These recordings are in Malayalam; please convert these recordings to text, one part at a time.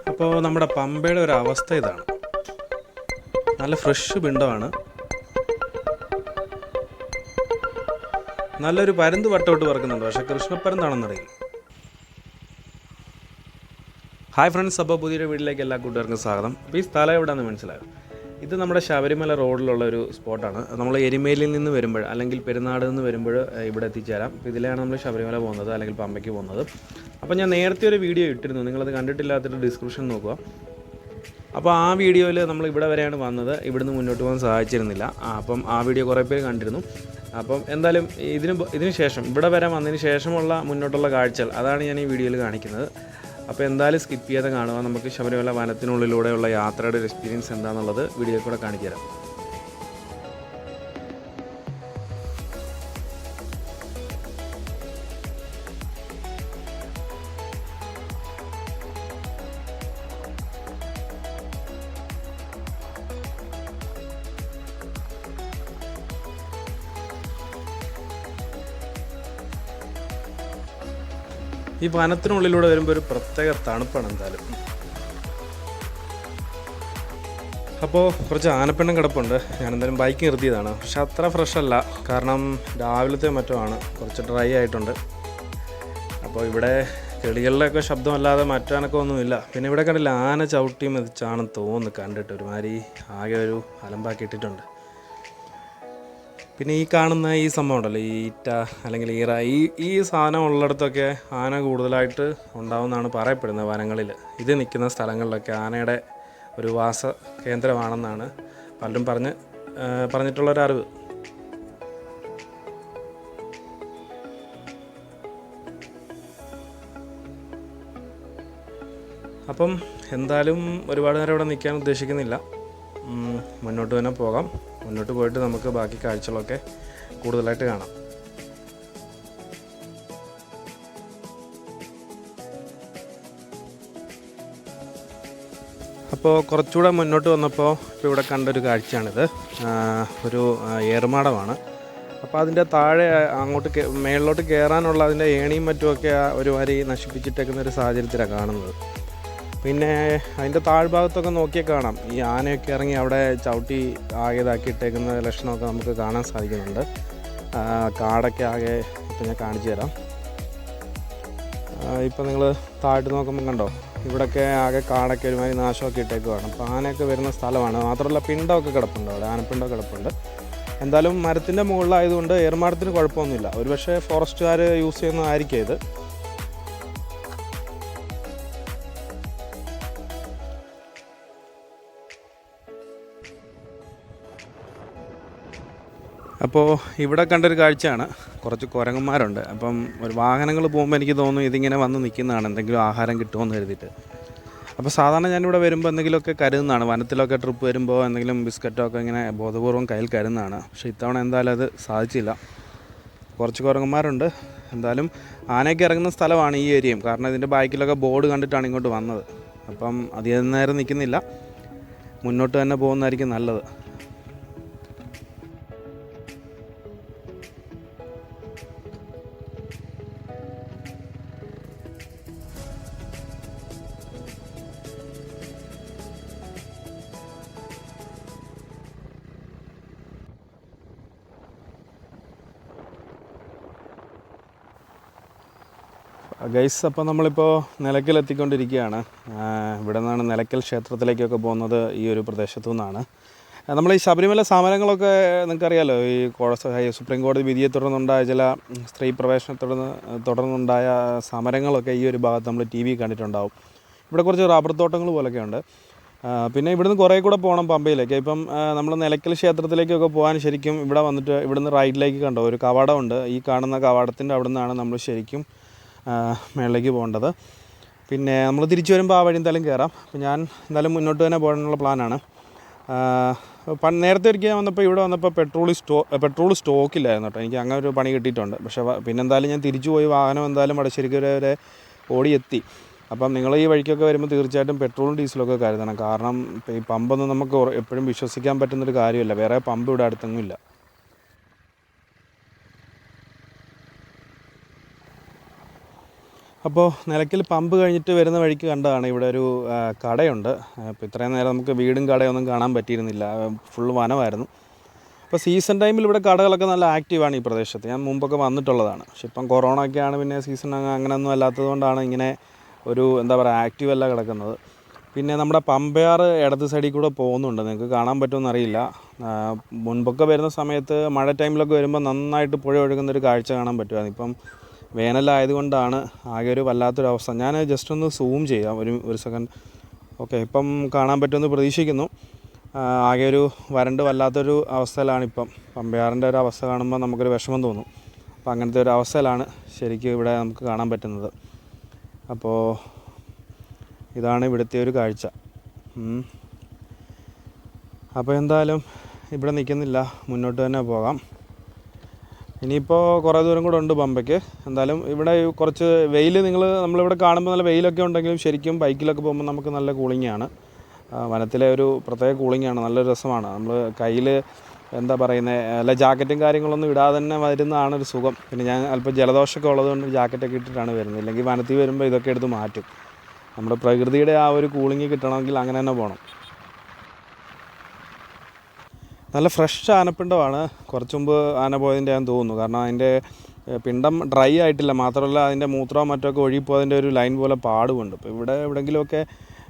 അപ്പോൾ നമ്മുടെ പമ്പയുടെ ഒരു അവസ്ഥ ഇതാണ്. നല്ല ഫ്രഷ് പിണ്ടമാണ്. നല്ലൊരു പരുന്ത് വട്ടോട്ട് പറക്കുന്നുണ്ട്, പക്ഷേ കൃഷ്ണപ്പരുന്താണെന്നറിയില്ല. ഹായ് ഫ്രണ്ട്സ്, അപ്പോൾ പുതിയൊരു വീട്ടിലേക്ക് എല്ലാ കൂട്ടുകാർക്കും സ്വാഗതം. അപ്പോൾ ഈ സ്ഥലം എവിടെയാണെന്ന് മനസ്സിലാകും. ഇത് നമ്മുടെ ശബരിമല റോഡിലുള്ള ഒരു സ്പോട്ടാണ്. നമ്മൾ എരുമേലിയിൽ നിന്ന് വരുമ്പോൾ അല്ലെങ്കിൽ പെരുന്നാട് നിന്ന് വരുമ്പോൾ ഇവിടെ എത്തിച്ചേരാം. അപ്പോൾ ഇതിലാണ് നമ്മൾ ശബരിമല പോകുന്നത് അല്ലെങ്കിൽ പമ്പയ്ക്ക് പോകുന്നത്. അപ്പോൾ ഞാൻ നേരത്തെ ഒരു വീഡിയോ ഇട്ടിരുന്നു, നിങ്ങളത് കണ്ടിട്ടില്ലാത്തൊരു ഡിസ്ക്രിപ്ഷൻ നോക്കുക. അപ്പോൾ ആ വീഡിയോയിൽ നമ്മൾ ഇവിടെ വരെയാണ് വന്നത്, ഇവിടുന്ന് മുന്നോട്ട് പോകാൻ സാധിച്ചിരുന്നില്ല. അപ്പം ആ വീഡിയോ കുറേ പേര് കണ്ടിരുന്നു. അപ്പം എന്തായാലും ഇതിന് ശേഷം ഇവിടെ വരെ വന്നതിന് ശേഷമുള്ള മുന്നോട്ടുള്ള കാഴ്ചകൾ അതാണ് ഞാൻ ഈ വീഡിയോയിൽ കാണിക്കുന്നത്. അപ്പോൾ എന്തായാലും സ്കിപ്പ് ചെയ്യാതെ കാണുക. നമുക്ക് ശബരിമല വനത്തിനുള്ളിലൂടെയുള്ള യാത്രയുടെ ഒരു എക്സ്പീരിയൻസ് എന്താണെന്നുള്ളത് വീഡിയോയിൽ കൂടെ കാണിച്ചു തരാം. ഈ വനത്തിനുള്ളിലൂടെ വരുമ്പോൾ ഒരു പ്രത്യേക തണുപ്പാണ് എന്തായാലും. അപ്പോൾ കുറച്ച് ആനപ്പിണ്ടം കിടപ്പുണ്ട്. ഞാനെന്തായാലും ബൈക്ക് നിർത്തിയതാണ്, പക്ഷെ അത്ര ഫ്രഷ് അല്ല, കാരണം രാവിലത്തെ മറ്റോ ആണ്, കുറച്ച് ഡ്രൈ ആയിട്ടുണ്ട്. അപ്പോൾ ഇവിടെ കിളികളുടെയൊക്കെ ശബ്ദമല്ലാതെ മറ്റനക്കൊന്നുമില്ല. പിന്നെ ഇവിടെ കണ്ടില്ല, ആന ചവിട്ടി മെതിച്ചാണെന്ന് തോന്നുന്നു കണ്ടിട്ട്, ഒരുമാതിരി ആകെ ഒരു അലമ്പാക്കിയിട്ടിട്ടുണ്ട്. പിന്നെ ഈ കാണുന്ന ഈ സംഭവം ഉണ്ടല്ലോ, ഈ ഈറ്റ അല്ലെങ്കിൽ ഈറ, ഈ സാധനം ഉള്ളിടത്തൊക്കെ ആന കൂടുതലായിട്ട് ഉണ്ടാവുമെന്നാണ് പറയപ്പെടുന്നത് വനങ്ങളിൽ. ഇത് നിൽക്കുന്ന സ്ഥലങ്ങളിലൊക്കെ ആനയുടെ ഒരു വാസ കേന്ദ്രമാണെന്നാണ് പലരും പറഞ്ഞിട്ടുള്ളൊരറിവ്. അപ്പം എന്തായാലും ഒരുപാട് നേരം ഇവിടെ നിൽക്കാൻ ഉദ്ദേശിക്കുന്നില്ല, മുന്നോട്ട് തന്നെ പോകാം. മുന്നോട്ട് പോയിട്ട് നമുക്ക് ബാക്കി കാഴ്ചകളൊക്കെ കൂടുതലായിട്ട് കാണാം. അപ്പോൾ കുറച്ചുകൂടെ മുന്നോട്ട് വന്നപ്പോൾ ഇപ്പോൾ ഇവിടെ കണ്ടൊരു കാഴ്ചയാണിത്. ഒരു ഏറുമാടമാണ്. അപ്പോൾ അതിൻ്റെ താഴെ അങ്ങോട്ട് മേളിലോട്ട് കയറാനുള്ള അതിൻ്റെ ഏണിയും മറ്റുമൊക്കെ ഒരുമാതിരി നശിപ്പിച്ചിട്ടേക്കുന്ന ഒരു സാഹചര്യത്തിലാണ് കാണുന്നത്. പിന്നെ അതിൻ്റെ താഴ്ഭാഗത്തൊക്കെ നോക്കിയാൽ കാണാം, ഈ ആനയൊക്കെ ഇറങ്ങി അവിടെ ചവിട്ടി ആകെ ഇതാക്കിയിട്ടേക്കുന്ന ലക്ഷണമൊക്കെ നമുക്ക് കാണാൻ സാധിക്കുന്നുണ്ട്. കാടൊക്കെ ആകെ ഇപ്പം ഞാൻ കാണിച്ചു തരാം. ഇപ്പം നിങ്ങൾ താഴ്ത്ത് നോക്കുമ്പോൾ കണ്ടോ, ഇവിടെയൊക്കെ ആകെ കാടൊക്കെ ഒരുമാതിരി നാശമൊക്കെ ഇട്ടേക്കുവാണ്. അപ്പോൾ ആനയൊക്കെ വരുന്ന സ്ഥലമാണ്. മാത്രമല്ല പിണ്ടമൊക്കെ കിടപ്പുണ്ട്, അവിടെ ആനപ്പിണ്ടം കിടപ്പുണ്ട്. എന്തായാലും മരത്തിൻ്റെ മുകളിലായതുകൊണ്ട് ഏറുമാടത്തിന് കുഴപ്പമൊന്നുമില്ല. ഒരുപക്ഷെ ഫോറസ്റ്റുകാർ യൂസ് ചെയ്യുന്നതായിരിക്കും ഇത്. അപ്പോൾ ഇവിടെ കണ്ടൊരു കാഴ്ചയാണ്, കുറച്ച് കുരങ്ങന്മാരുണ്ട്. അപ്പം ഒരു വാഹനങ്ങൾ പോകുമ്പോൾ എനിക്ക് തോന്നുന്നു ഇതിങ്ങനെ വന്ന് നിൽക്കുന്നതാണ്, എന്തെങ്കിലും ആഹാരം കിട്ടുമെന്ന് കരുതിയിട്ട്. അപ്പോൾ സാധാരണ ഞാനിവിടെ വരുമ്പോൾ എന്തെങ്കിലുമൊക്കെ കരുതുന്നതാണ്, വനത്തിലൊക്കെ ട്രിപ്പ് വരുമ്പോൾ എന്തെങ്കിലും ബിസ്ക്കറ്റോ ഒക്കെ ഇങ്ങനെ ബോധപൂർവ്വം കയ്യിൽ കരുതുന്നതാണ്. പക്ഷേ ഇത്തവണ എന്തായാലും അത് സാധിച്ചില്ല. കുറച്ച് കുരങ്ങന്മാരുണ്ട്. എന്തായാലും ആനയൊക്കെ ഇറങ്ങുന്ന സ്ഥലമാണ് ഈ ഏരിയയും, കാരണം ഇതിൻ്റെ ബാക്കിലൊക്കെ ബോർഡ് കണ്ടിട്ടാണ് ഇങ്ങോട്ട് വന്നത്. അപ്പം അധികം നേരം നിൽക്കുന്നില്ല, മുന്നോട്ട് തന്നെ പോകുന്നതായിരിക്കും നല്ലത്. ഗൈസ്, അപ്പോൾ നമ്മളിപ്പോൾ നിലയ്ക്കലെത്തിക്കൊണ്ടിരിക്കുകയാണ്. ഇവിടെ നിന്നാണ് നിലയ്ക്കൽ ക്ഷേത്രത്തിലേക്കൊക്കെ പോകുന്നത്, ഈ ഒരു പ്രദേശത്തു നിന്നാണ്. നമ്മൾ ഈ ശബരിമല സമരങ്ങളൊക്കെ നിങ്ങൾക്കറിയാമല്ലോ, ഈ സുപ്രീം കോടതി വിധിയെ തുടർന്നുണ്ടായ ചില സ്ത്രീ പ്രവേശനത്തെ തുടർന്നുണ്ടായ സമരങ്ങളൊക്കെ ഈ ഒരു ഭാഗത്ത് നമ്മൾ TV കണ്ടിട്ടുണ്ടാവും. ഇവിടെ കുറച്ച് റബ്ബർ തോട്ടങ്ങൾ പോലൊക്കെ ഉണ്ട്. പിന്നെ ഇവിടുന്ന് കുറേ കൂടെ പോകണം പമ്പയിലേക്ക്. ഇപ്പം നമ്മൾ നിലയ്ക്കൽ ക്ഷേത്രത്തിലേക്കൊക്കെ പോകാൻ ശരിക്കും ഇവിടെ വന്നിട്ട് ഇവിടുന്ന് റൈറ്റിലേക്ക് കണ്ടോ ഒരു കവാടമുണ്ട്. ഈ കാണുന്ന കവാടത്തിൻ്റെ അവിടെ നിന്നാണ് നമ്മൾ ശരിക്കും മേളിലേക്ക് പോകേണ്ടത്. പിന്നെ നമ്മൾ തിരിച്ചു വരുമ്പോൾ ആ വഴി എന്തായാലും കയറാം. അപ്പോൾ ഞാൻ എന്തായാലും മുന്നോട്ട് തന്നെ പോകാനുള്ള പ്ലാനാണ്. നേരത്തെ ഒരിക്കൽ ഇവിടെ വന്നപ്പോൾ പെട്രോൾ സ്റ്റോക്കില്ലായിരുന്നു കേട്ടോ. എനിക്ക് അങ്ങനെ ഒരു പണി കിട്ടിയിട്ടുണ്ട്. പക്ഷേ പിന്നെന്തായാലും ഞാൻ തിരിച്ചു പോയി വാഹനം എന്തായാലും വടശ്ശേരിക്കര വരെ ഓടിയെത്തി. അപ്പം നിങ്ങൾ ഈ വഴിക്കൊക്കെ വരുമ്പോൾ തീർച്ചയായിട്ടും പെട്രോളും ഡീസലൊക്കെ കരുതണം. കാരണം ഈ പമ്പൊന്നും നമുക്ക് എപ്പോഴും വിശ്വസിക്കാൻ പറ്റുന്നൊരു കാര്യമല്ല. വേറെ പമ്പ് ഇവിടെ അടുത്തൊന്നും ഇല്ല. അപ്പോൾ നിലയ്ക്കൽ പമ്പ് കഴിഞ്ഞിട്ട് വരുന്ന വഴിക്ക് കണ്ടതാണ് ഇവിടെ ഒരു കടയുണ്ട്. അപ്പോൾ ഇത്രയും നേരം നമുക്ക് വീടും കടയൊന്നും കാണാൻ പറ്റിയിരുന്നില്ല, ഫുൾ വനമായിരുന്നു. അപ്പോൾ സീസൺ ടൈമിൽ ഇവിടെ കടകളൊക്കെ നല്ല ആക്റ്റീവാണ് ഈ പ്രദേശത്ത്. ഞാൻ മുമ്പൊക്കെ വന്നിട്ടുള്ളതാണ്. പക്ഷെ ഇപ്പം കൊറോണ ഒക്കെയാണ്, പിന്നെ സീസൺ അങ്ങനെയൊന്നും അല്ലാത്തതുകൊണ്ടാണ് ഇങ്ങനെ ഒരു എന്താ പറയുക ആക്റ്റീവ് അല്ല കിടക്കുന്നത്. പിന്നെ നമ്മുടെ പമ്പയാർ ഇടത് സൈഡിൽ കൂടെ പോകുന്നുണ്ട്, നിങ്ങൾക്ക് കാണാൻ പറ്റുമെന്ന് അറിയില്ല. മുൻപൊക്കെ വരുന്ന സമയത്ത് മഴ ടൈമിലൊക്കെ വരുമ്പോൾ നന്നായിട്ട് പുഴ ഒഴുകുന്നൊരു കാഴ്ച കാണാൻ പറ്റുമായിരുന്നു. ഇപ്പം വേനലായതുകൊണ്ടാണ് ആകെ ഒരു വല്ലാത്തൊരവസ്ഥ. ഞാൻ ജസ്റ്റ് ഒന്ന് സൂം ചെയ്യാം, ഒരു സെക്കൻഡ്. ഓക്കെ, ഇപ്പം കാണാൻ പറ്റുമെന്ന് പ്രതീക്ഷിക്കുന്നു. ആകെ ഒരു വരണ്ട് വല്ലാത്തൊരു അവസ്ഥയിലാണിപ്പം. പമ്പയാറിൻ്റെ ഒരു അവസ്ഥ കാണുമ്പോൾ നമുക്കൊരു വിഷമം തോന്നും. അപ്പോൾ അങ്ങനത്തെ ഒരു അവസ്ഥയിലാണ് ശരിക്കും ഇവിടെ നമുക്ക് കാണാൻ പറ്റുന്നത്. അപ്പോൾ ഇതാണ് ഇവിടുത്തെ ഒരു കാഴ്ച. അപ്പോൾ എന്തായാലും ഇവിടെ നിൽക്കുന്നില്ല, മുന്നോട്ട് തന്നെ പോകാം. ഇനിയിപ്പോൾ കുറേ ദൂരം കൂടെ ഉണ്ട് പമ്പയ്ക്ക്. എന്തായാലും ഇവിടെ കുറച്ച് വെയിൽ നമ്മളിവിടെ കാണുമ്പോൾ നല്ല വെയിലൊക്കെ ഉണ്ടെങ്കിലും ശരിക്കും ബൈക്കിലൊക്കെ പോകുമ്പോൾ നമുക്ക് നല്ല കൂളിങ്ങാണ്. വനത്തിലെ ഒരു പ്രത്യേക കൂളിങ്ങാണ്, നല്ലൊരു രസമാണ്. നമ്മൾ കയ്യിൽ എന്താ പറയുന്നത്, അല്ല ജാക്കറ്റും കാര്യങ്ങളൊന്നും ഇടാതെ തന്നെ വരുന്നതാണ് ഒരു സുഖം. പിന്നെ ഞാൻ അല്പം ജലദോഷമൊക്കെ ഉള്ളതുകൊണ്ട് ജാക്കറ്റൊക്കെ ഇട്ടിട്ടാണ് വരുന്നത്. ഇല്ലെങ്കിൽ വനത്തിൽ വരുമ്പോൾ ഇതൊക്കെ എടുത്ത് മാറ്റും. നമ്മുടെ പ്രകൃതിയുടെ ആ ഒരു കൂളിങ് കിട്ടണമെങ്കിൽ അങ്ങനെ തന്നെ പോകണം. നല്ല ഫ്രഷ് ആനപ്പിണ്ടമാണ്. കുറച്ച് മുമ്പ് ആന പോയതിൻ്റെ ഞാൻ തോന്നുന്നു. കാരണം അതിൻ്റെ പിണ്ടം ഡ്രൈ ആയിട്ടില്ല, മാത്രമല്ല അതിൻ്റെ മൂത്രവും മറ്റൊക്കെ ഒഴുകിപ്പോയതിൻ്റെ ഒരു ലൈൻ പോലെ പാടുമുണ്ട്. ഇപ്പോൾ ഇവിടെ എവിടെയെങ്കിലുമൊക്കെ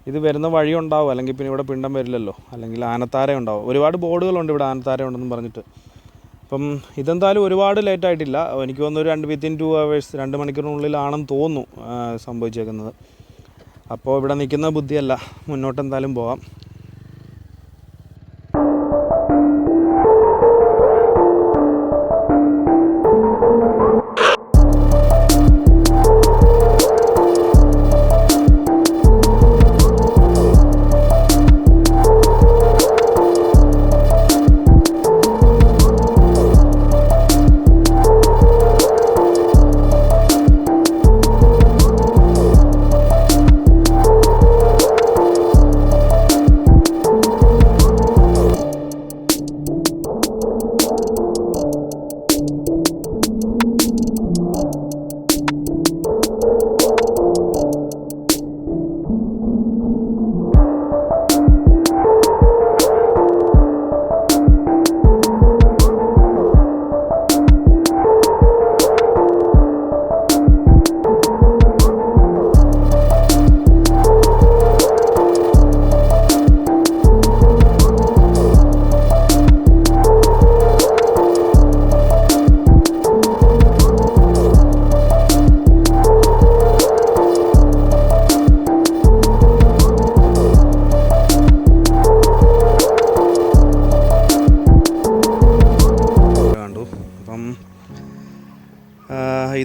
ഇത് വരുന്ന വഴി ഉണ്ടാവും, അല്ലെങ്കിൽ പിന്നെ ഇവിടെ പിണ്ടം വരില്ലല്ലോ, അല്ലെങ്കിൽ ആനത്താര ഉണ്ടാവും. ഒരുപാട് ബോർഡുകളുണ്ട് ഇവിടെ ആനത്താര ഉണ്ടെന്ന് പറഞ്ഞിട്ട്. അപ്പം ഇതെന്തായാലും ഒരുപാട് ലേറ്റായിട്ടില്ല. എനിക്ക് തോന്നുന്നു വിത്തിൻ 2 hours 2 മണിക്കൂറിനുള്ളിലാണെന്ന് തോന്നുന്നു സംഭവിച്ചേക്കുന്നത്. അപ്പോൾ ഇവിടെ നിൽക്കുന്ന ബുദ്ധിയല്ല, മുന്നോട്ട് എന്തായാലും പോകാം.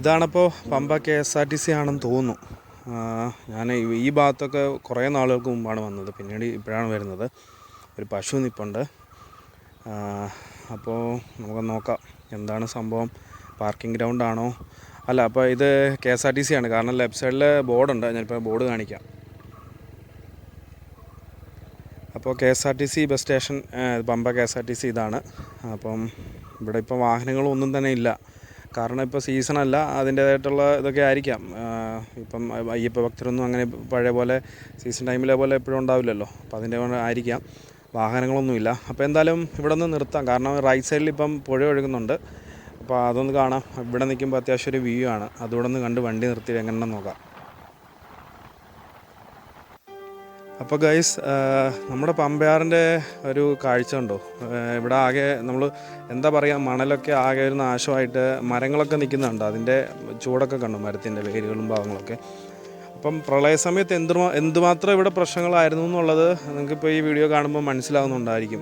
ഇതാണിപ്പോൾ പമ്പ KSRTC ആണെന്ന് തോന്നുന്നു. ഞാൻ ഈ ഭാഗത്തൊക്കെ കുറേ നാളുകൾക്ക് മുമ്പാണ് വന്നത്, പിന്നീട് ഇപ്പോഴാണ് വരുന്നത്. ഒരു പശു നിൽപ്പുണ്ട്. അപ്പോൾ നമുക്ക് നോക്കാം എന്താണ് സംഭവം. പാർക്കിംഗ് ഗ്രൗണ്ടാണോ അല്ല. അപ്പോൾ ഇത് KSRTC ആണ്, കാരണം ലെഫ്റ്റ് സൈഡിൽ ബോർഡുണ്ട്. ഞാനിപ്പോൾ ബോർഡ് കാണിക്കാം. അപ്പോൾ KSRTC bus station, Pamba KSRTC ഇതാണ്. അപ്പം ഇവിടെ ഇപ്പോൾ വാഹനങ്ങളൊന്നും തന്നെ ഇല്ല, കാരണം ഇപ്പോൾ സീസണല്ല, അതിൻ്റേതായിട്ടുള്ള ഇതൊക്കെ ആയിരിക്കാം. ഇപ്പം അയ്യപ്പ ഭക്തരൊന്നും അങ്ങനെ പഴയ പോലെ സീസൺ ടൈമിലെ പോലെ എപ്പോഴും ഉണ്ടാവില്ലല്ലോ. അപ്പോൾ അതിൻ്റെ ആയിരിക്കാം വാഹനങ്ങളൊന്നുമില്ല. അപ്പോൾ എന്തായാലും ഇവിടെ നിന്ന് നിർത്താം, കാരണം റൈറ്റ് സൈഡിൽ ഇപ്പം പുഴ ഒഴുകുന്നുണ്ട്. അപ്പോൾ അതൊന്ന് കാണാം. ഇവിടെ നിൽക്കുമ്പോൾ അത്യാവശ്യം ഒരു വ്യൂ ആണ്. അതുകൂടെ ഒന്ന് കണ്ട് വണ്ടി നിർത്തി എങ്ങനെയാണെന്ന് നോക്കാം. അപ്പോൾ ഗൈസ്, നമ്മുടെ പമ്പയാറിൻ്റെ ഒരു കാഴ്ച ഉണ്ടോ? ഇവിടെ ആകെ നമ്മൾ എന്താ പറയുക, മണലൊക്കെ ആകെ ഒരു നാശമായിട്ട് മരങ്ങളൊക്കെ നിൽക്കുന്നുണ്ട്. അതിൻ്റെ ചൂടൊക്കെ കണ്ടു, മരത്തിൻ്റെ വേരുകളും ഭാഗങ്ങളൊക്കെ. അപ്പം പ്രളയ സമയത്ത് എന്തുമാത്രം ഇവിടെ പ്രശ്നങ്ങളായിരുന്നു എന്നുള്ളത് നിങ്ങൾക്കിപ്പോൾ ഈ വീഡിയോ കാണുമ്പോൾ മനസ്സിലാവുന്നുണ്ടായിരിക്കും.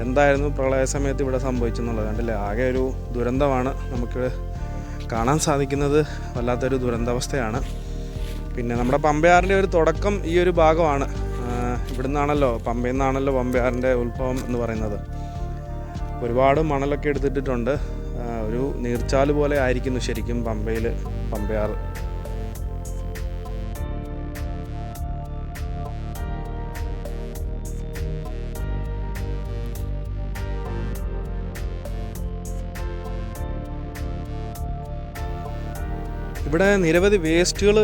എന്തായിരുന്നു പ്രളയ സമയത്ത് ഇവിടെ സംഭവിച്ചെന്നുള്ളത്. കണ്ടില്ലേ, ആകെ ഒരു ദുരന്തമാണ് നമുക്ക് കാണാൻ സാധിക്കുന്നത്. വല്ലാത്തൊരു ദുരന്താവസ്ഥയാണ്. പിന്നെ നമ്മുടെ പമ്പയാറിൻ്റെ ഒരു തുടക്കം ഈ ഒരു ഭാഗമാണ്. ഇവിടുന്നാണല്ലോ, പമ്പയിൽ നിന്നാണല്ലോ പമ്പയാറിൻ്റെ ഉത്ഭവം എന്ന് പറയുന്നത്. ഒരുപാട് മണലൊക്കെ എടുത്തിട്ടിട്ടുണ്ട്. ഒരു നീർച്ചാല് പോലെ ആയിരിക്കുന്നു ശരിക്കും പമ്പയാർ. ഇവിടെ നിരവധി വേസ്റ്റുകൾ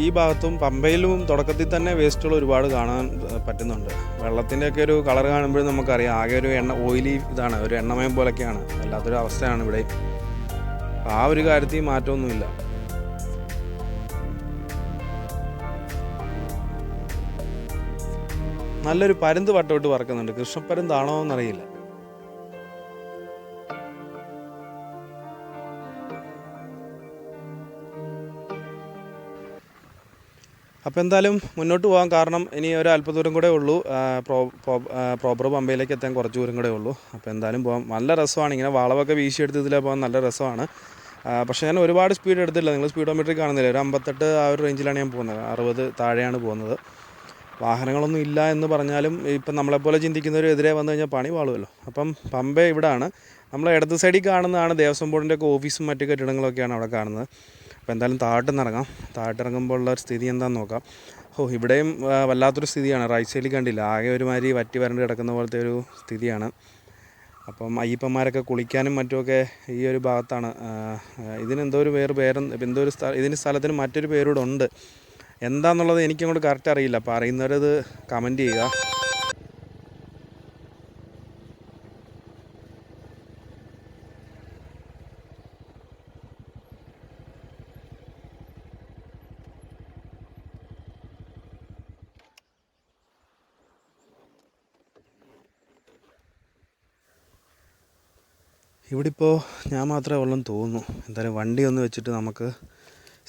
ഈ ഭാഗത്തും പമ്പയിലും തുടക്കത്തിൽ തന്നെ വേസ്റ്റുകൾ ഒരുപാട് കാണാൻ പറ്റുന്നുണ്ട്. വെള്ളത്തിൻ്റെയൊക്കെ ഒരു കളർ കാണുമ്പോഴും നമുക്കറിയാം ആകെ ഒരു ഓയിലി ഇതാണ്, ഒരു എണ്ണമയം പോലൊക്കെയാണ്, വല്ലാത്തൊരു അവസ്ഥയാണ് ഇവിടെ. ആ ഒരു കാര്യത്തിൽ മാറ്റമൊന്നുമില്ല. നല്ലൊരു പരുന്ത് വട്ടമിട്ട് പറക്കുന്നുണ്ട്. കൃഷ്ണപ്പരുന്താണോ എന്നറിയില്ല. അപ്പോൾ എന്തായാലും മുന്നോട്ട് പോകാൻ കാരണം ഇനി ഒരു അല്പദൂരം കൂടെ ഉള്ളൂ. പ്രോപ്പർ പമ്പയിലേക്ക് എത്താൻ കുറച്ച് ദൂരം കൂടെ ഉള്ളൂ. അപ്പോൾ എന്തായാലും പോകാം. നല്ല രസമാണ്, ഇങ്ങനെ വളവൊക്കെ വീശിയെടുത്ത് ഇതിലേ പോകാൻ നല്ല രസമാണ്. പക്ഷേ ഞാൻ ഒരുപാട് സ്പീഡ് എടുത്തില്ല. നിങ്ങൾ സ്പീഡോമീറ്ററിൽ കാണുന്നില്ല, ഒരു 58 ആ ഒരു റേഞ്ചിലാണ് ഞാൻ പോകുന്നത്. 60 താഴെയാണ് പോകുന്നത്. വാഹനങ്ങളൊന്നും ഇല്ല എന്ന് പറഞ്ഞാലും ഇപ്പം നമ്മളെപ്പോലെ ചിന്തിക്കുന്നവർ എതിരെ വന്നു കഴിഞ്ഞാൽ പണി വാളുമല്ലോ. അപ്പം പമ്പ ഇവിടാണ്. നമ്മൾ ഇടത് സൈഡിൽ കാണുന്നതാണ് ദേവസ്വം ബോർഡിൻ്റെയൊക്കെ ഓഫീസും മറ്റു കെട്ടിടങ്ങളൊക്കെയാണ് അവിടെ കാണുന്നത്. അപ്പോൾ എന്തായാലും താഴോട്ടിറങ്ങാം. താഴോട്ടിറങ്ങുമ്പോൾ ഉള്ള സ്ഥിതി എന്താണെന്ന് നോക്കാം. ഇവിടെയും വല്ലാത്തൊരു സ്ഥിതിയാണ്. റൈറ്റ് സൈഡിൽ കണ്ടില്ല, ആകെ ഒരുമാതിരി വറ്റി വരണ്ട് കിടക്കുന്ന പോലത്തെ ഒരു സ്ഥിതിയാണ്. അപ്പം അയ്യപ്പന്മാരൊക്കെ കുളിക്കാനും മറ്റുമൊക്കെ ഈ ഒരു ഭാഗത്താണ്. ഇതിനെന്തോ ഒരു ഇതിന് സ്ഥലത്തിന് മറ്റൊരു പേരൂടെ ഉണ്ട്. എന്താണെന്നുള്ളത് എനിക്കങ്ങോട്ട് കറക്റ്റ് അറിയില്ല. അപ്പോൾ അറിയുന്നവരത് കമൻറ്റ് ചെയ്യുക. ഇവിടെ ഇപ്പോൾ ഞാൻ മാത്രമേ ഉള്ളെന്ന് തോന്നുന്നു. എന്തായാലും വണ്ടി ഒന്ന് വെച്ചിട്ട് നമുക്ക്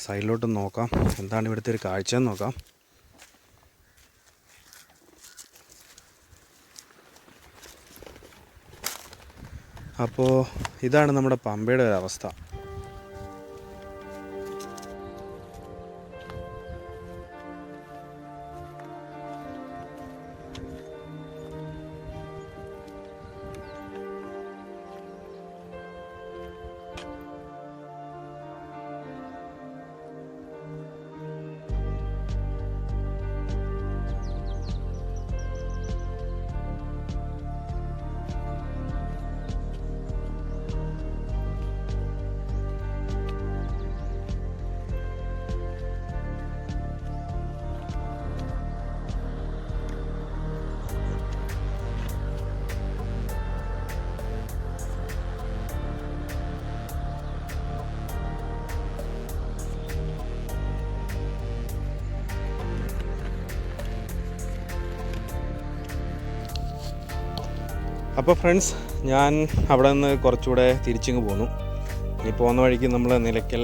സൈഡിലോട്ട് നോക്കാം, എന്താണ് ഇവിടുത്തെ ഒരു കാഴ്ച എന്ന് നോക്കാം. അപ്പോൾ ഇതാണ് നമ്മുടെ പമ്പയുടെ ഒരു അവസ്ഥ. അപ്പോൾ ഫ്രണ്ട്സ്, ഞാൻ അവിടെ നിന്ന് കുറച്ചുകൂടെ തിരിച്ചിങ്ങ് പോന്നു. ഈ പോകുന്ന വഴിക്ക് നമ്മൾ നിലയ്ക്കൽ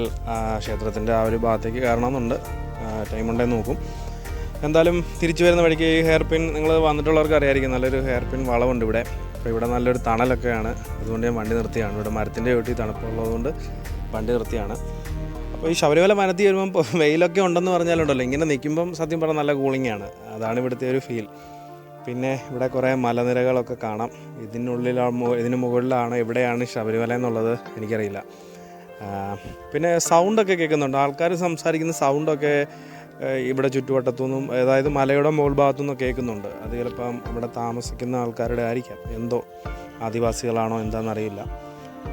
ക്ഷേത്രത്തിൻ്റെ ആ ഒരു ഭാഗത്തേക്ക് കയറണമെന്നുണ്ട്. ടൈം ഉണ്ടെന്ന് നോക്കും. എന്തായാലും തിരിച്ചു വരുന്ന വഴിക്ക് ഈ ഹെയർ പിൻ, നിങ്ങൾ വന്നിട്ടുള്ളവർക്ക് അറിയാമായിരിക്കും, നല്ലൊരു ഹെയർ പിൻ വളവുണ്ട് ഇവിടെ. അപ്പോൾ ഇവിടെ നല്ലൊരു തണലൊക്കെയാണ്, അതുകൊണ്ട് ഞാൻ വണ്ടി നിർത്തിയാണ്. ഇവിടെ മരത്തിൻ്റെ ചുവട്ടിൽ തണുപ്പുള്ളതുകൊണ്ട് വണ്ടി നിർത്തിയാണ്. അപ്പോൾ ഈ ശബരിമല മനത്തി വരുമ്പം വെയിലൊക്കെ ഉണ്ടെന്ന് പറഞ്ഞാലുണ്ടല്ലോ, ഇങ്ങനെ നിൽക്കുമ്പം സത്യം പറഞ്ഞാൽ നല്ല കൂളിങ്ങാണ്. അതാണ് ഇവിടുത്തെ ഒരു ഫീൽ. പിന്നെ ഇവിടെ കുറേ മലനിരകളൊക്കെ കാണാം. ഇതിന് മുകളിലാണ്, എവിടെയാണ് ശബരിമല എന്നുള്ളത് എനിക്കറിയില്ല. പിന്നെ സൗണ്ടൊക്കെ കേൾക്കുന്നുണ്ട്, ആൾക്കാർ സംസാരിക്കുന്ന സൗണ്ടൊക്കെ ഇവിടെ ചുറ്റുവട്ടത്തുനിന്നും, അതായത് മലയുടെ മുകൾ ഭാഗത്തുനിന്നും കേൾക്കുന്നുണ്ട്. അത് ചിലപ്പം അവിടെ താമസിക്കുന്ന ആൾക്കാരുടെ ആയിരിക്കാം, എന്തോ ആദിവാസികളാണോ എന്താണെന്നറിയില്ല.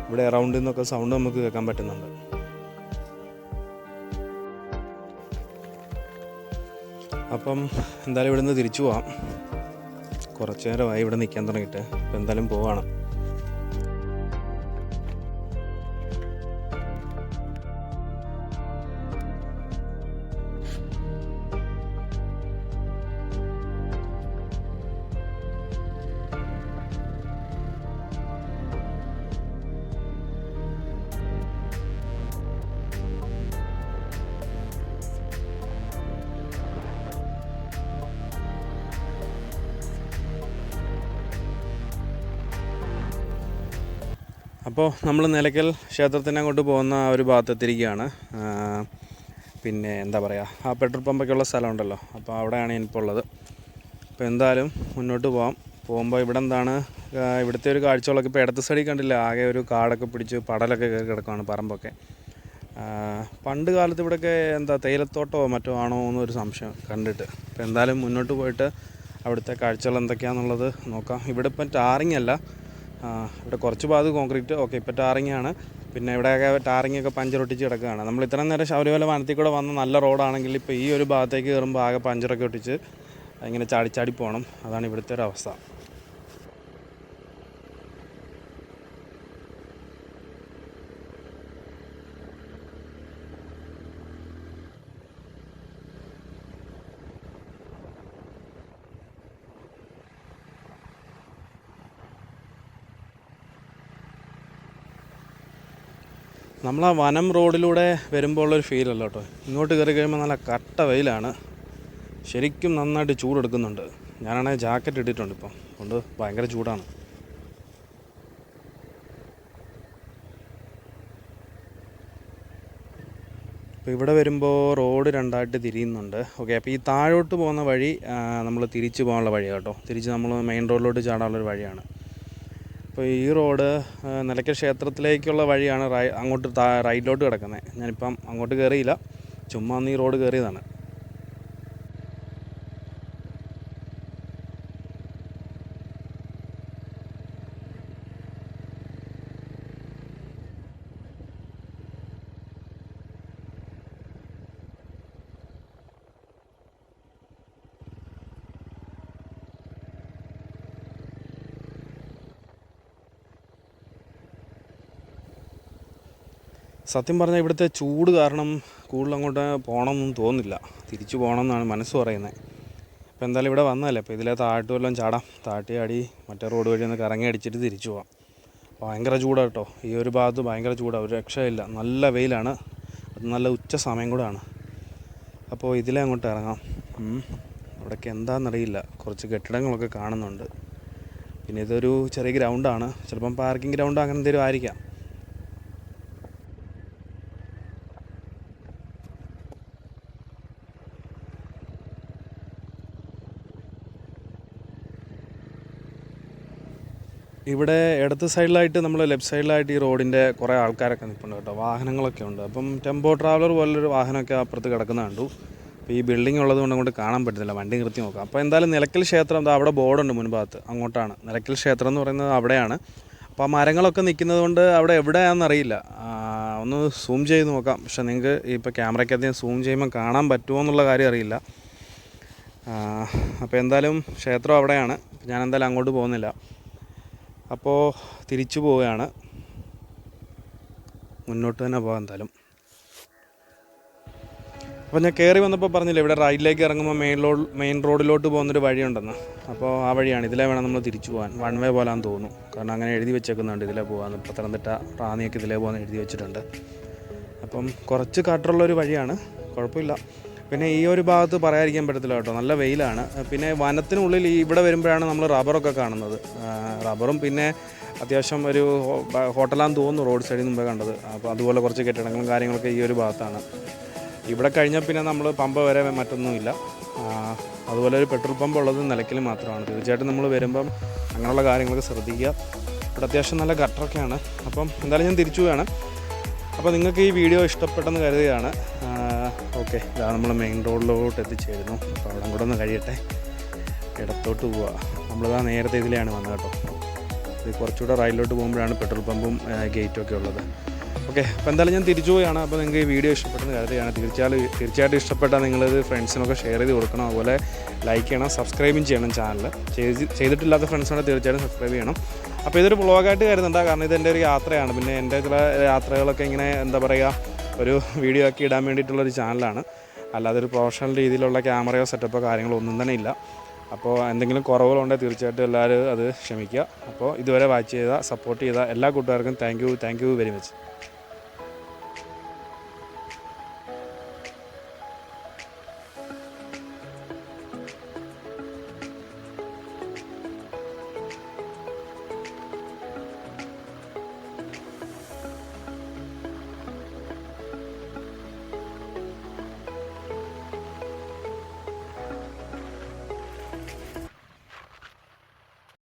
ഇവിടെ അറൗണ്ടിൽ നിന്നൊക്കെ സൗണ്ട് നമുക്ക് കേൾക്കാൻ പറ്റുന്നുണ്ട്. അപ്പം എന്തായാലും ഇവിടെ നിന്ന് തിരിച്ചു പോവാം. കുറച്ച് നേരമായി ഇവിടെ നിൽക്കാൻ തുടങ്ങിയിട്ട്. അപ്പോൾ എന്തായാലും പോവാണ്. അപ്പോൾ നമ്മൾ നിലയ്ക്കൽ ക്ഷേത്രത്തിന് അങ്ങോട്ട് പോകുന്ന ആ ഒരു ഭാഗത്തെത്തിരിക്കുകയാണ്. പിന്നെ എന്താ പറയുക, ആ പെട്രോൾ പമ്പൊക്കെയുള്ള സ്ഥലമുണ്ടല്ലോ, അപ്പോൾ അവിടെയാണ് ഞാനിപ്പോൾ ഉള്ളത്. അപ്പോൾ എന്തായാലും മുന്നോട്ട് പോകാം. പോകുമ്പോൾ ഇവിടെ എന്താണ് ഇവിടുത്തെ ഒരു കാഴ്ചകളൊക്കെ ഇപ്പോൾ ഇടത്ത് സൈഡിൽ കണ്ടില്ല, ആകെ ഒരു കാടൊക്കെ പിടിച്ച് പടലൊക്കെ കയറി കിടക്കുകയാണ് പറമ്പൊക്കെ. പണ്ട് കാലത്ത് ഇവിടെയൊക്കെ എന്താ തേയിലത്തോട്ടമോ മറ്റോ ആണോ എന്നൊരു സംശയം കണ്ടിട്ട്. അപ്പോൾ എന്തായാലും മുന്നോട്ട് പോയിട്ട് അവിടുത്തെ കാഴ്ചകൾ എന്തൊക്കെയാണെന്നുള്ളത് നോക്കാം. ഇവിടെ ഇപ്പം ടാറിങ് അല്ല, ഇവിടെ കുറച്ച് ഭാഗത്ത് കോൺക്രീറ്റ്, ഓക്കെ, ഇപ്പോൾ ടാറിങ്ങാണ്. പിന്നെ ഇവിടെയൊക്കെ ടാറിങ്ങൊക്കെ പഞ്ചറൊട്ടിച്ച് കിടക്കുകയാണ്. നമ്മൾ ഇത്രയും നേരം ശബരിമല വനത്തിൽ കൂടെ വന്ന നല്ല റോഡാണെങ്കിൽ ഇപ്പോൾ ഈ ഒരു ഭാഗത്തേക്ക് കയറുമ്പോൾ ആകെ പഞ്ചറൊക്കെ ഒട്ടിച്ച് ഇങ്ങനെ ചാടി പോകണം. അതാണ് ഇവിടുത്തെ ഒരു അവസ്ഥ. നമ്മൾ ആ വനം റോഡിലൂടെ വരുമ്പോൾ ഉള്ളൊരു ഫീലല്ല കേട്ടോ. ഇങ്ങോട്ട് കയറി കഴിയുമ്പോൾ നല്ല കട്ട വെയിലാണ്. ശരിക്കും നന്നായിട്ട് ചൂടെടുക്കുന്നുണ്ട്. ഞാനാണെങ്കിൽ ജാക്കറ്റ് ഇട്ടിട്ടുണ്ട് ഇപ്പം, അതുകൊണ്ട് ഭയങ്കര ചൂടാണ്. അപ്പോൾ ഇവിടെ വരുമ്പോൾ റോഡ് രണ്ടായിട്ട് തിരിയുന്നുണ്ട്. ഓക്കെ, അപ്പോൾ ഈ താഴോട്ട് പോകുന്ന വഴി നമ്മൾ തിരിച്ച് പോകാനുള്ള വഴിയാണ് കേട്ടോ. തിരിച്ച് നമ്മൾ മെയിൻ റോഡിലോട്ട് ചാടാനുള്ളൊരു വഴിയാണ്. അപ്പോൾ ഈ റോഡ് നിലയ്ക്കൽ ക്ഷേത്രത്തിലേക്കുള്ള വഴിയാണ്. അങ്ങോട്ട് റൈറ്റിലോട്ട് കിടക്കുന്നത്. ഞാനിപ്പം അങ്ങോട്ട് കയറിയില്ല, ചുമ്മാ ഒന്ന് ഈ റോഡ് കയറിയതാണ്. സത്യം പറഞ്ഞാൽ ഇവിടുത്തെ ചൂട് കാരണം കൂടുതൽ അങ്ങോട്ട് പോകണമെന്നൊന്നും തോന്നില്ല. തിരിച്ചു പോകണമെന്നാണ് മനസ്സ് പറയുന്നത്. അപ്പോൾ എന്തായാലും ഇവിടെ വന്നതല്ലേ, അപ്പോൾ ഇതിലെ താഴ്ട്ട് വല്ലതും ചാടാം. താഴ്ത്തി ആടി മറ്റേ റോഡ് വഴി ഒന്ന് കറങ്ങി അടിച്ചിട്ട് തിരിച്ചു പോകാം. ഭയങ്കര ചൂടാണ് കേട്ടോ. ഈ ഒരു ഭാഗത്ത് ഭയങ്കര ചൂടാണ്, ഒരു രക്ഷയില്ല. നല്ല വെയിലാണ്, അത് നല്ല ഉച്ച സമയം കൂടാണ്. അപ്പോൾ ഇതിലെ അങ്ങോട്ട് ഇറങ്ങാം. അവിടേക്ക് എന്താണെന്നറിയില്ല, കുറച്ച് കെട്ടിടങ്ങളൊക്കെ കാണുന്നുണ്ട്. പിന്നെ ഇതൊരു ചെറിയ ഗ്രൗണ്ടാണ്, ചിലപ്പം പാർക്കിംഗ് ഗ്രൗണ്ട് അങ്ങനെ എന്തെങ്കിലും ആയിരിക്കാം. ഇവിടെ ഇടത്ത് സൈഡിലായിട്ട്, നമ്മൾ ലെഫ്റ്റ് സൈഡിലായിട്ട് ഈ റോഡിൻ്റെ കുറേ ആൾക്കാരൊക്കെ നിൽപ്പുണ്ട് കേട്ടോ. വാഹനങ്ങളൊക്കെ ഉണ്ട്. അപ്പം ടെമ്പോ ട്രാവലർ പോലൊരു വാഹനമൊക്കെ അപ്പുറത്ത് കിടക്കുന്ന കണ്ടു. അപ്പോൾ ഈ ബിൽഡിംഗ് ഉള്ളത് കൊണ്ട് അങ്ങോട്ട് കാണാൻ പറ്റുന്നില്ല, വണ്ടി നിർത്തി നോക്കാം. അപ്പോൾ എന്തായാലും നിലയ്ക്കൽ ക്ഷേത്രം എന്താ അവിടെ ബോർഡുണ്ട് മുൻഭാഗത്ത്, അങ്ങോട്ടാണ് നിലയ്ക്കൽ ക്ഷേത്രം എന്ന് പറയുന്നത്, അവിടെയാണ്. അപ്പോൾ ആ മരങ്ങളൊക്കെ നിൽക്കുന്നത് കൊണ്ട് അവിടെ എവിടെയാണെന്നറിയില്ല. ഒന്ന് സൂം ചെയ്ത് നോക്കാം. പക്ഷേ നിങ്ങൾക്ക് ഇപ്പോൾ ക്യാമറയ്ക്കകത്ത് സൂം ചെയ്യുമ്പോൾ കാണാൻ പറ്റുമോ എന്നുള്ള കാര്യം അറിയില്ല. അപ്പോൾ എന്തായാലും ക്ഷേത്രം അവിടെയാണ്. ഞാൻ എന്തായാലും അങ്ങോട്ട് പോകുന്നില്ല, അപ്പോൾ തിരിച്ചു പോവുകയാണ്. മുന്നോട്ട് തന്നെ പോകാം എന്തായാലും. അപ്പോൾ ഞാൻ കയറി വന്നപ്പോൾ പറഞ്ഞില്ലേ, ഇവിടെ റൈറ്റിലേക്ക് ഇറങ്ങുമ്പോൾ മെയിൻ റോഡിലോട്ട് പോകുന്നൊരു വഴിയുണ്ടെന്ന്. അപ്പോൾ ആ വഴിയാണ്. ഇതിലെ വേണം നമ്മൾ തിരിച്ചു പോകാൻ. വൺ വേ പോലാന്ന് തോന്നുന്നു, കാരണം അങ്ങനെ എഴുതി വെച്ചേക്കുന്നുണ്ട് ഇതിലെ പോകാമെന്ന്. പത്തനംതിട്ട റാന്നിയൊക്കെ ഇതിലെ പോകാൻ എഴുതി വെച്ചിട്ടുണ്ട്. അപ്പം കുറച്ച് കാറ്റുള്ളൊരു വഴിയാണ്, കുഴപ്പമില്ല. പിന്നെ ഈ ഒരു ഭാഗത്ത് പറയാതിരിക്കാൻ പറ്റത്തില്ല കേട്ടോ, നല്ല വെയിലാണ്. പിന്നെ വനത്തിനുള്ളിൽ ഇവിടെ വരുമ്പോഴാണ് നമ്മൾ റബ്ബറൊക്കെ കാണുന്നത്. റബ്ബറും പിന്നെ അത്യാവശ്യം ഒരു ഹോട്ടലാന്ന് തോന്നുന്നു റോഡ് സൈഡിൽ മുമ്പേ കണ്ടത്. അപ്പോൾ അതുപോലെ കുറച്ച് കെട്ടിടങ്ങളും കാര്യങ്ങളൊക്കെ ഈ ഒരു ഭാഗത്താണ്. ഇവിടെ കഴിഞ്ഞാൽ പിന്നെ നമ്മൾ പമ്പ വരെ മറ്റൊന്നുമില്ല. അതുപോലെ ഒരു പെട്രോൾ പമ്പ് ഉള്ളത് നിലയ്ക്കൽ മാത്രമാണ്. തീർച്ചയായിട്ടും നമ്മൾ വരുമ്പം അങ്ങനെയുള്ള കാര്യങ്ങളൊക്കെ ശ്രദ്ധിക്കുക. ഇവിടെ അത്യാവശ്യം നല്ല ഗട്ടറൊക്കെയാണ്. അപ്പം എന്തായാലും ഞാൻ തിരിച്ചു പോവുകയാണ്. അപ്പോൾ നിങ്ങൾക്ക് ഈ വീഡിയോ ഇഷ്ടപ്പെട്ടെന്ന് കരുതുകയാണ്. ഓക്കെ, ഇതാ നമ്മൾ മെയിൻ റോഡിലോട്ട് എത്തിച്ചേരുന്നു. അപ്പോൾ അവിടെ കൂടെ ഒന്ന് കഴിയട്ടെ, ഇടത്തോട്ട് പോവുക. നമ്മളിതാ നേരത്തെ ഇതിലെയാണ് വന്നത് കേട്ടോ. ഇത് കുറച്ചുകൂടെ റൈറ്റിലോട്ട് പോകുമ്പോഴാണ് പെട്രോൾ പമ്പും ഗേറ്റും ഒക്കെ ഉള്ളത്. ഓക്കെ, അപ്പോൾ എന്തായാലും ഞാൻ തിരിച്ചു പോവുകയാണ്. അപ്പോൾ നിങ്ങൾക്ക് ഈ വീഡിയോ ഇഷ്ടപ്പെട്ടെന്ന് കരുതുകയാണ്. തീർച്ചയായിട്ടും ഇഷ്ടപ്പെട്ടാൽ നിങ്ങളിത് ഫ്രണ്ട്സിനൊക്കെ ഷെയർ ചെയ്ത് കൊടുക്കണം. അതുപോലെ ലൈക്ക് ചെയ്യണം, സബ്സ്ക്രൈബും ചെയ്യണം ചാനൽ. ചെയ്തിട്ടില്ലാത്ത ഫ്രണ്ട്സിനോട് തീർച്ചയായിട്ടും സബ്സ്ക്രൈബ് ചെയ്യണം. അപ്പോൾ ഇതൊരു വ്ളോഗായിട്ട് കരുതണ്ട, കാരണം ഇതെൻ്റെ ഒരു യാത്രയാണ്. പിന്നെ എൻ്റെ ചില യാത്രകളൊക്കെ ഇങ്ങനെ എന്താ പറയുക, ഒരു വീഡിയോ ആക്കി ഇടാൻ വേണ്ടിയിട്ടുള്ളൊരു ചാനലാണ്. അല്ലാതെ ഒരു പ്രൊഫഷണൽ രീതിയിലുള്ള ക്യാമറയോ സെറ്റപ്പോ കാര്യങ്ങളോ ഒന്നും തന്നെ ഇല്ല. അപ്പോൾ എന്തെങ്കിലും കുറവുകളുണ്ടെങ്കിൽ തീർച്ചയായിട്ടും എല്ലാവരും അത് ക്ഷമിക്കുക. അപ്പോൾ ഇതുവരെ വാച്ച് ചെയ്ത സപ്പോർട്ട് ചെയ്ത എല്ലാ കൂട്ടുകാർക്കും താങ്ക് യു വെരി മച്ച്.